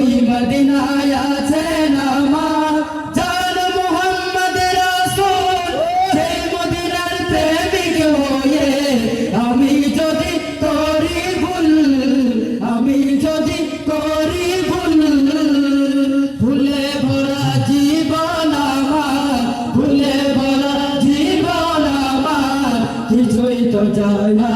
ওই মদিনায় আছেন আমার জান মুহাম্মদ রাসূল সেই মদিনার প্রেমিক হয়ে আমি যদি করি ভুল ভুলে ভরা জীবন আমার ভুলে ভরা জীবন আমার কিছুই তো যায় না